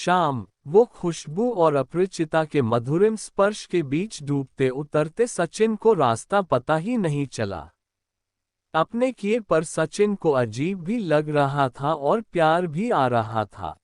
शाम, वो खुशबू और अपरिचिता के मधुरिम स्पर्श के बीच डूबते उतरते सचिन को रास्ता पता ही नहीं चला। अपने किए पर सचिन को अजीब भी लग रहा था और प्यार भी आ रहा था।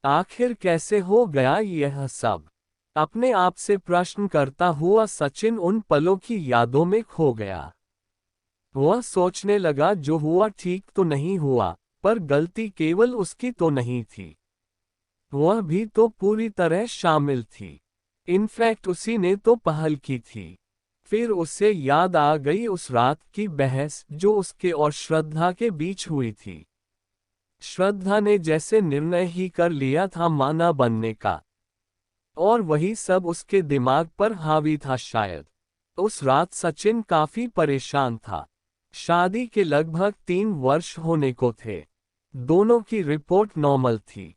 आखिर कैसे हो गया यह सब? अपने आप से प्रश्न करता हुआ सचिन उन पलों की यादों में खो गया। वह सोचने लगा जो हुआ ठीक तो नहीं हुआ, पर गलती केवल उसकी तो नहीं थी। वह भी तो पूरी तरह शामिल थी। इनफैक्ट उसी ने तो पहल की थी। फिर उसे याद आ गई उस रात की बहस जो उसके और श्रद्धा के बीच हुई थी। श्रद्धा ने जैसे निर्णय ही कर लिया था माना बनने का, और वही सब उसके दिमाग पर हावी था शायद। उस रात सचिन काफी परेशान था। शादी के लगभग 3 वर्ष होने को थे। दोनों की रिपोर्ट नॉर्मल थी।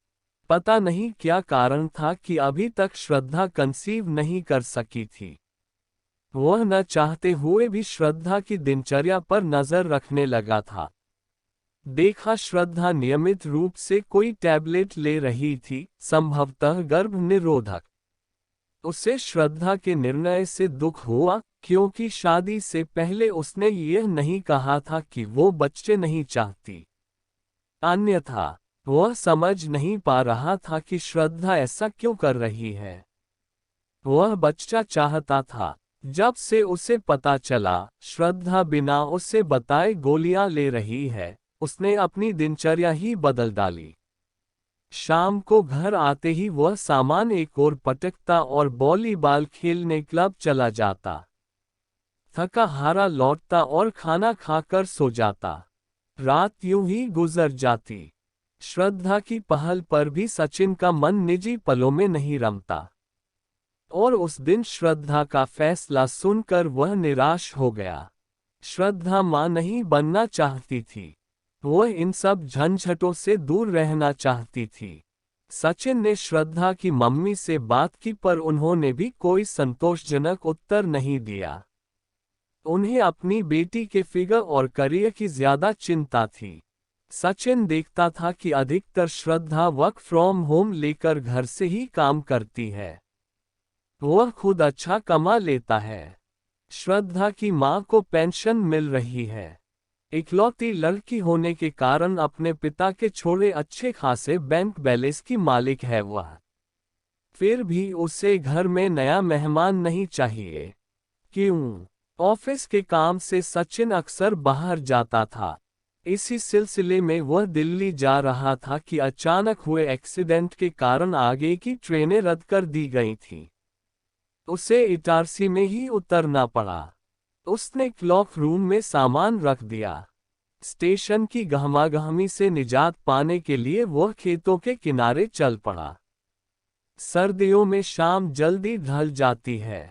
पता नहीं क्या कारण था कि अभी तक श्रद्धा कंसीव नहीं कर सकी थी। वह न चाहते हुए भी श्रद्धा की दिनचर्या पर नजर रखने लगा था। देखा श्रद्धा नियमित रूप से कोई टैबलेट ले रही थी, संभवतः गर्भ निरोधक। उसे श्रद्धा के निर्णय से दुख हुआ, क्योंकि शादी से पहले उसने यह नहीं कहा था कि वो बच्चे नहीं चाहती। अन्यथा वह समझ नहीं पा रहा था कि श्रद्धा ऐसा क्यों कर रही है। वह बच्चा चाहता था। जब से उसे पता चला श्रद्धा बिना उसे बताए गोलियां ले रही है, उसने अपनी दिनचर्या ही बदल डाली। शाम को घर आते ही वह सामान एक ओर पटकता और वॉलीबॉल खेलने क्लब चला जाता। थका हारा लौटता और खाना खाकर सो जाता। रात यूं ही गुजर जाती। श्रद्धा की पहल पर भी सचिन का मन निजी पलों में नहीं रमता। और उस दिन श्रद्धा का फैसला सुनकर वह निराश हो गया। श्रद्धा मां नहीं बनना चाहती थी। वह इन सब झंझटों से दूर रहना चाहती थी। सचिन ने श्रद्धा की मम्मी से बात की पर उन्होंने भी कोई संतोषजनक उत्तर नहीं दिया। उन्हें अपनी बेटी के फिगर और करियर की ज्यादा चिंता थी। सचिन देखता था कि अधिकतर श्रद्धा वर्क फ्रॉम होम लेकर घर से ही काम करती है। वह खुद अच्छा कमा लेता है। श्रद्धा की मां को पेंशन मिल रही है। इकलौती लड़की होने के कारण अपने पिता के छोड़े अच्छे खासे बैंक बैलेंस की मालिक है वह। फिर भी उसे घर में नया मेहमान नहीं चाहिए। क्यों? ऑफिस के काम से सचिन अक्सर बाहर जाता था। इसी सिलसिले में वह दिल्ली जा रहा था कि अचानक हुए एक्सीडेंट के कारण आगे की ट्रेनें रद्द कर दी गई थीं। उसे इटारसी में ही उतरना पड़ा। उसने क्लॉक रूम में सामान रख दिया। स्टेशन की गहमागहमी से निजात पाने के लिए वह खेतों के किनारे चल पड़ा। सर्दियों में शाम जल्दी ढल जाती है।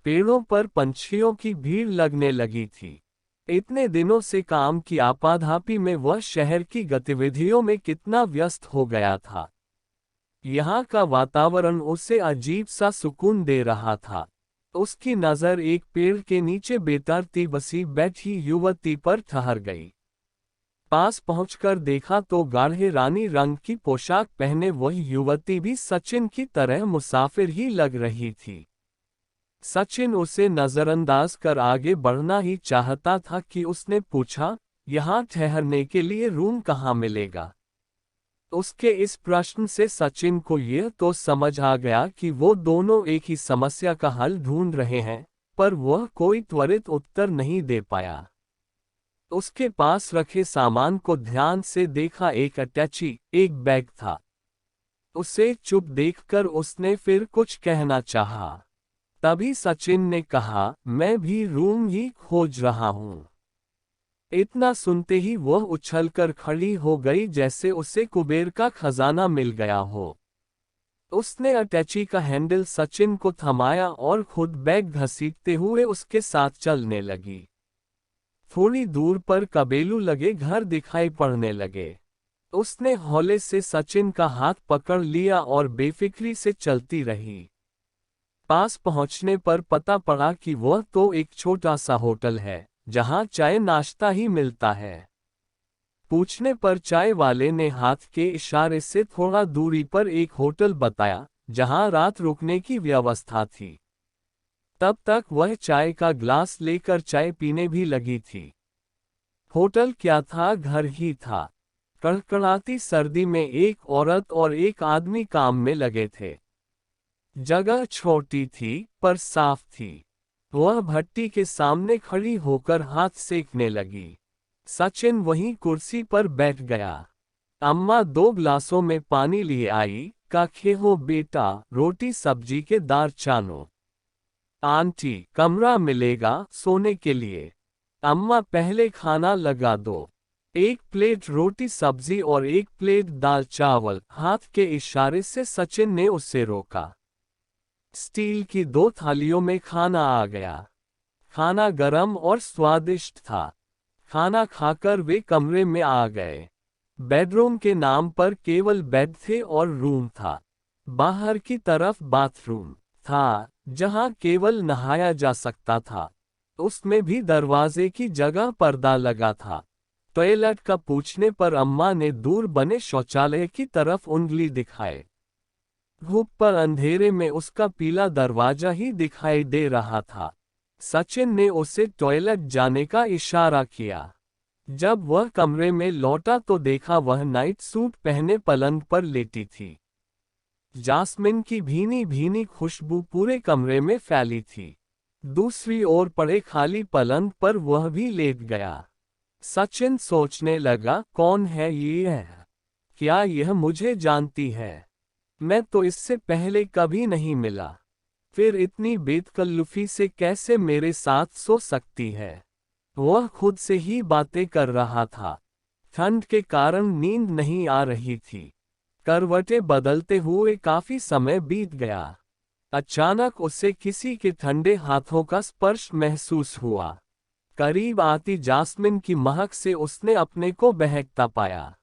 पेड़ों पर पंछियों की भीड़ लगने लगी थी। इतने दिनों से काम की आपाधापी में वह शहर की गतिविधियों में कितना व्यस्त हो गया था। यहाँ का वातावरण उसे अजीब सा सुकून दे रहा था। उसकी नज़र एक पेड़ के नीचे बेतरतीब बसी बैठी युवती पर ठहर गई। पास पहुंचकर देखा तो गाढ़े रानी रंग की पोशाक पहने वह युवती भी सचिन की तरह मुसाफिर ही लग रही थी। सचिन उसे नजरअंदाज कर आगे बढ़ना ही चाहता था कि उसने पूछा, यहाँ ठहरने के लिए रूम कहाँ मिलेगा? उसके इस प्रश्न से सचिन को यह तो समझ आ गया कि वो दोनों एक ही समस्या का हल ढूंढ रहे हैं, पर वह कोई त्वरित उत्तर नहीं दे पाया। उसके पास रखे सामान को ध्यान से देखा। एक अटैची, एक बैग था। उसे चुप देखकर उसने फिर कुछ कहना चाहा। तभी सचिन ने कहा, मैं भी रूम ही खोज रहा हूं। इतना सुनते ही वह उछलकर खड़ी हो गई जैसे उसे कुबेर का खजाना मिल गया हो। उसने अटैची का हैंडल सचिन को थमाया और खुद बैग घसीटते हुए उसके साथ चलने लगी। थोड़ी दूर पर कबेलू लगे घर दिखाई पड़ने लगे। उसने हौले से सचिन का हाथ पकड़ लिया और बेफिक्री से चलती रही। पास पहुंचने पर पता पड़ा कि वह तो एक छोटा सा होटल है, जहां चाय नाश्ता ही मिलता है। पूछने पर चाय वाले ने हाथ के इशारे से थोड़ा दूरी पर एक होटल बताया, जहां रात रुकने की व्यवस्था थी। तब तक वह चाय का ग्लास लेकर चाय पीने भी लगी थी। होटल क्या था, घर ही था। कड़कड़ाती सर्दी में एक औरत और एक आदमी काम में लगे थे। जगह छोटी थी पर साफ थी। वह भट्टी के सामने खड़ी होकर हाथ सेकने लगी। सचिन वहीं कुर्सी पर बैठ गया। अम्मा 2 गिलासों में पानी लिए आई। काखे हो बेटा, रोटी सब्जी के दार चानो। आंटी, कमरा मिलेगा सोने के लिए। अम्मा, पहले खाना लगा दो। 1 प्लेट रोटी सब्जी और 1 प्लेट दाल चावल। हाथ के इशारे से सचिन ने उसे रोका। स्टील की 2 थालियों में खाना आ गया। खाना गरम और स्वादिष्ट था। खाना खाकर वे कमरे में आ गए। बेडरूम के नाम पर केवल बेड थे और रूम था। बाहर की तरफ बाथरूम था, जहां केवल नहाया जा सकता था। उसमें भी दरवाजे की जगह पर्दा लगा था। टॉयलेट का पूछने पर अम्मा ने दूर बने शौचालय की तरफ उंगली दिखाए। धूप पर अंधेरे में उसका पीला दरवाजा ही दिखाई दे रहा था। सचिन ने उसे टॉयलेट जाने का इशारा किया। जब वह कमरे में लौटा तो देखा वह नाइट सूट पहने पलंग पर लेटी थी। जास्मिन की भीनी भीनी खुशबू पूरे कमरे में फैली थी। दूसरी ओर पड़े खाली पलंग पर वह भी लेट गया। सचिन सोचने लगा, कौन है ये? क्या यह मुझे जानती है? मैं तो इससे पहले कभी नहीं मिला। फिर इतनी बेतकल्लुफी से कैसे मेरे साथ सो सकती है? वह खुद से ही बातें कर रहा था। ठंड के कारण नींद नहीं आ रही थी। करवटें बदलते हुए काफी समय बीत गया। अचानक उसे किसी के ठंडे हाथों का स्पर्श महसूस हुआ। करीब आती जास्मिन की महक से उसने अपने को बहकता पाया।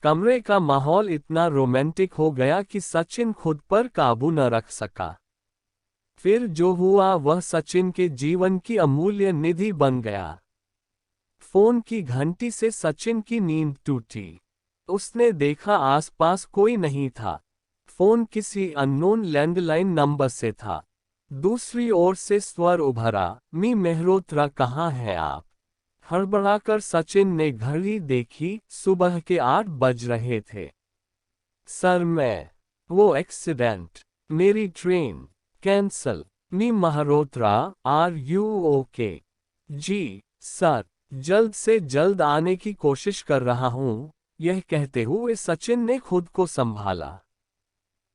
कमरे का माहौल इतना रोमांटिक हो गया कि सचिन खुद पर काबू न रख सका। फिर जो हुआ वह सचिन के जीवन की अमूल्य निधि बन गया। फोन की घंटी से सचिन की नींद टूटी। उसने देखा आसपास कोई नहीं था। फोन किसी अननोन लैंडलाइन नंबर से था। दूसरी ओर से स्वर उभरा, मी मेहरोत्रा, कहाँ हैं आप? हड़बड़ाकर सचिन ने घड़ी देखी, सुबह के 8 बज रहे थे। सर, वो एक्सीडेंट, मेरी ट्रेन कैंसल। मी मल्होत्रा, आर यू ओके? जी सर, जल्द से जल्द आने की कोशिश कर रहा हूँ। यह कहते हुए सचिन ने खुद को संभाला।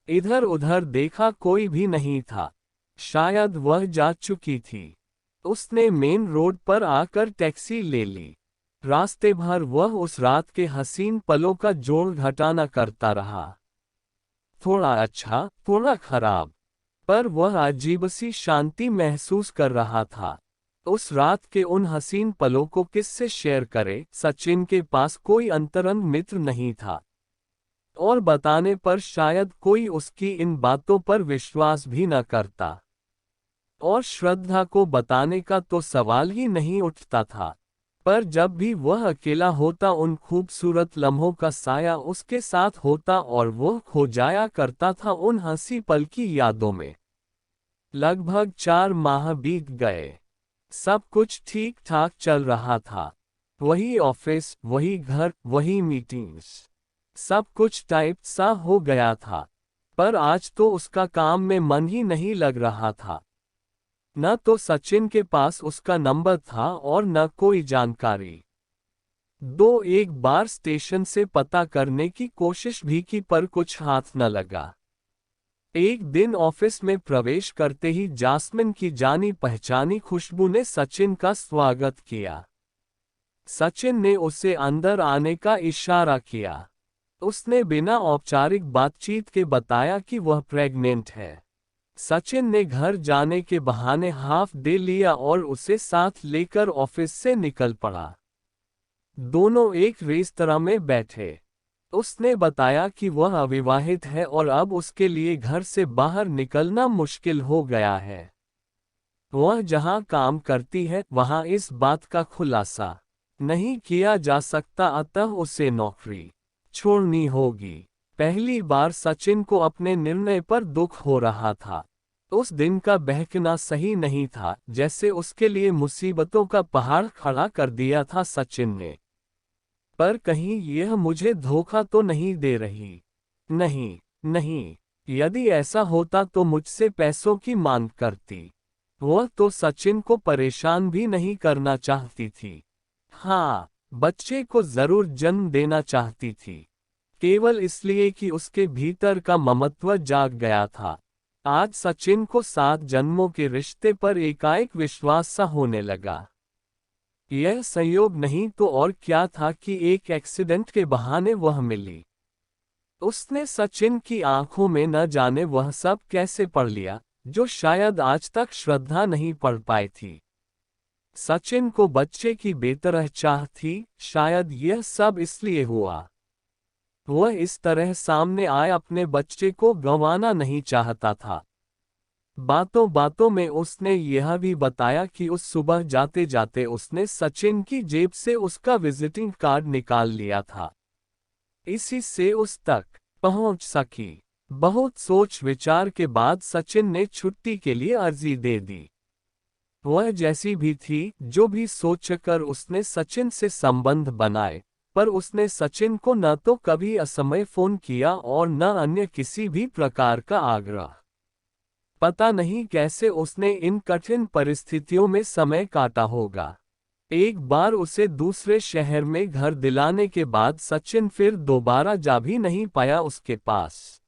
इधर उधर देखा, कोई भी नहीं था। शायद वह जा चुकी थी। उसने मेन रोड पर आकर टैक्सी ले ली। रास्ते भर वह उस रात के हसीन पलों का जोड़ घटाना करता रहा। थोड़ा अच्छा, थोड़ा खराब, पर वह अजीब सी शांति महसूस कर रहा था। उस रात के उन हसीन पलों को किससे शेयर करे? सचिन के पास कोई अंतरंग मित्र नहीं था। और बताने पर शायद कोई उसकी इन बातों पर विश्वास भी न करता। और श्रद्धा को बताने का तो सवाल ही नहीं उठता था। पर जब भी वह अकेला होता उन खूबसूरत लम्हों का साया उसके साथ होता और वह खो जाया करता था उन हंसी पल की यादों में। लगभग 4 माह बीत गए। सब कुछ ठीक ठाक चल रहा था। वही ऑफिस, वही घर, वही मीटिंग्स। सब कुछ टाइप सा हो गया था। पर आज तो उसका काम में मन ही नहीं लग रहा था। न तो सचिन के पास उसका नंबर था और न कोई जानकारी। एक बार स्टेशन से पता करने की कोशिश भी की पर कुछ हाथ न लगा। एक दिन ऑफिस में प्रवेश करते ही जास्मिन की जानी पहचानी खुशबू ने सचिन का स्वागत किया। सचिन ने उसे अंदर आने का इशारा किया। उसने बिना औपचारिक बातचीत के बताया कि वह प्रेग्नेंट है। सचिन ने घर जाने के बहाने हाफ डे लिया और उसे साथ लेकर ऑफिस से निकल पड़ा। दोनों एक रेस्तरां में बैठे। उसने बताया कि वह अविवाहित है और अब उसके लिए घर से बाहर निकलना मुश्किल हो गया है। वह जहां काम करती है वहां इस बात का खुलासा नहीं किया जा सकता, अतः उसे नौकरी छोड़नी होगी। पहली बार सचिन को अपने निर्णय पर दुख हो रहा था। उस दिन का बहकना सही नहीं था, जैसे उसके लिए मुसीबतों का पहाड़ खड़ा कर दिया था सचिन ने। पर कहीं यह मुझे धोखा तो नहीं दे रही? नहीं, नहीं। यदि ऐसा होता तो मुझसे पैसों की मांग करती। वह तो सचिन को परेशान भी नहीं करना चाहती थी। हाँ, बच्चे को जरूर जन्म देना चाहती थी, केवल इसलिए कि उसके भीतर का ममत्व जाग गया था। आज सचिन को 7 जन्मों के रिश्ते पर एकाएक विश्वास सा होने लगा। यह संयोग नहीं तो और क्या था कि एक एक्सीडेंट के बहाने वह मिली। उसने सचिन की आंखों में न जाने वह सब कैसे पढ़ लिया, जो शायद आज तक श्रद्धा नहीं पढ़ पाई थी। सचिन को बच्चे की बेतरह चाह थी, शायद यह सब इसलिए हुआ। वह इस तरह सामने आए अपने बच्चे को गंवाना नहीं चाहता था। बातों बातों में उसने यह भी बताया कि उस सुबह जाते जाते उसने सचिन की जेब से उसका विजिटिंग कार्ड निकाल लिया था। इसी से उस तक पहुंच सकी। बहुत सोच विचार के बाद सचिन ने छुट्टी के लिए अर्जी दे दी। वह जैसी भी थी, जो भी सोचकर उसने सचिन से संबंध बनाए, पर उसने सचिन को न तो कभी असमय फोन किया और न अन्य किसी भी प्रकार का आग्रह। पता नहीं कैसे उसने इन कठिन परिस्थितियों में समय काटा होगा। एक बार उसे दूसरे शहर में घर दिलाने के बाद सचिन फिर दोबारा जा भी नहीं पाया उसके पास।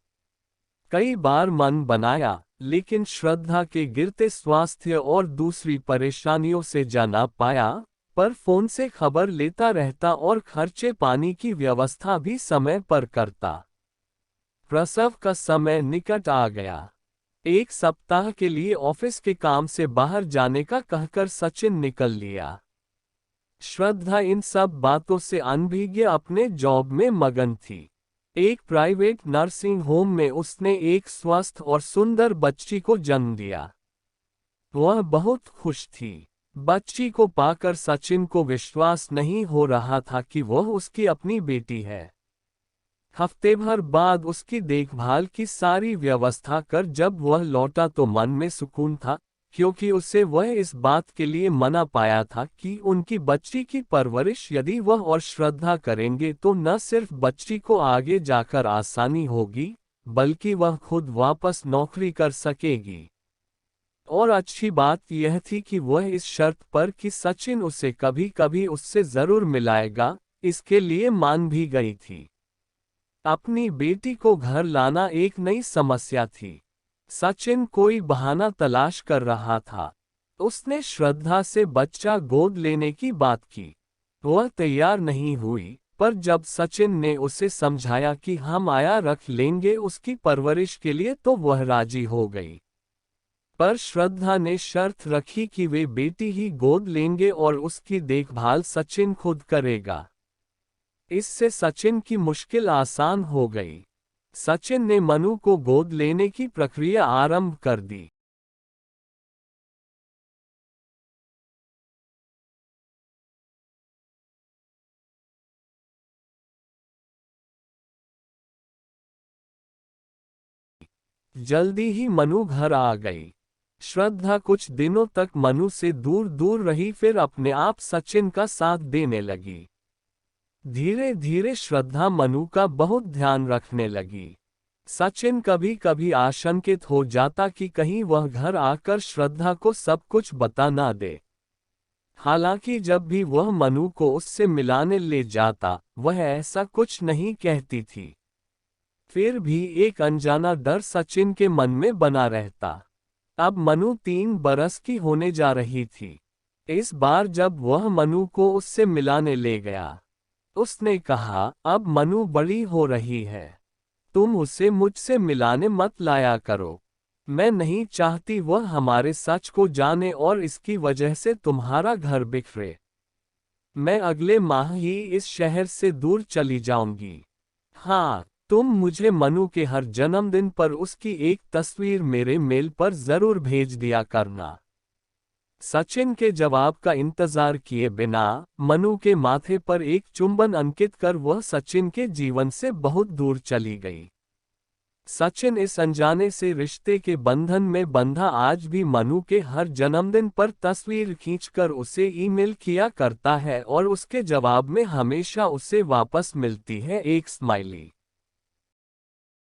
कई बार मन बनाया, लेकिन श्रद्धा के गिरते स्वास्थ्य और दूसरी परेशानियों से जा ना पाया, पर फोन से खबर लेता रहता और खर्चे पानी की व्यवस्था भी समय पर करता। प्रसव का समय निकट आ गया। 1 सप्ताह के लिए ऑफिस के काम से बाहर जाने का कहकर सचिन निकल लिया। श्रद्धा इन सब बातों से अनभिज्ञ अपने जॉब में मगन थी। एक प्राइवेट नर्सिंग होम में उसने एक स्वस्थ और सुंदर बच्ची को जन्म दिया। वह बहुत खुश थी। बच्ची को पाकर सचिन को विश्वास नहीं हो रहा था कि वह उसकी अपनी बेटी है। हफ्ते भर बाद उसकी देखभाल की सारी व्यवस्था कर जब वह लौटा तो मन में सुकून था, क्योंकि उसे वह इस बात के लिए मना पाया था कि उनकी बच्ची की परवरिश यदि वह और श्रद्धा करेंगे तो न सिर्फ बच्ची को आगे जाकर आसानी होगी, बल्कि वह खुद वापस नौकरी कर सकेगी। और अच्छी बात यह थी कि वह इस शर्त पर कि सचिन उसे कभी कभी उससे जरूर मिलाएगा, इसके लिए मान भी गई थी। अपनी बेटी को घर लाना एक नई समस्या थी। सचिन कोई बहाना तलाश कर रहा था। उसने श्रद्धा से बच्चा गोद लेने की बात की। वह तैयार नहीं हुई, पर जब सचिन ने उसे समझाया कि हम आया रख लेंगे उसकी परवरिश के लिए, तो वह राजी हो गई। पर श्रद्धा ने शर्त रखी कि वे बेटी ही गोद लेंगे और उसकी देखभाल सचिन खुद करेगा। इससे सचिन की मुश्किल आसान हो गई। सचिन ने मनु को गोद लेने की प्रक्रिया आरंभ कर दी। जल्दी ही मनु घर आ गई। श्रद्धा कुछ दिनों तक मनु से दूर दूर रही, फिर अपने आप सचिन का साथ देने लगी। धीरे धीरे श्रद्धा मनु का बहुत ध्यान रखने लगी। सचिन कभी कभी आशंकित हो जाता कि कहीं वह घर आकर श्रद्धा को सब कुछ बता ना दे। हालांकि जब भी वह मनु को उससे मिलाने ले जाता, वह ऐसा कुछ नहीं कहती थी। फिर भी एक अनजाना डर सचिन के मन में बना रहता। अब मनु 3 बरस की होने जा रही थी। इस बार जब वह मनु को उससे मिलाने ले गया, उसने कहा, अब मनु बड़ी हो रही है, तुम उसे मुझसे मिलाने मत लाया करो। मैं नहीं चाहती वह हमारे सच को जाने और इसकी वजह से तुम्हारा घर बिखरे। मैं अगले माह ही इस शहर से दूर चली जाऊंगी। हाँ, तुम मुझे मनु के हर जन्मदिन पर उसकी एक तस्वीर मेरे मेल पर जरूर भेज दिया करना। सचिन के जवाब का इंतजार किए बिना मनु के माथे पर एक चुंबन अंकित कर वह सचिन के जीवन से बहुत दूर चली गई। सचिन इस अनजाने से रिश्ते के बंधन में बंधा आज भी मनु के हर जन्मदिन पर तस्वीर खींचकर उसे ईमेल किया करता है और उसके जवाब में हमेशा उसे वापस मिलती है एक स्माइली।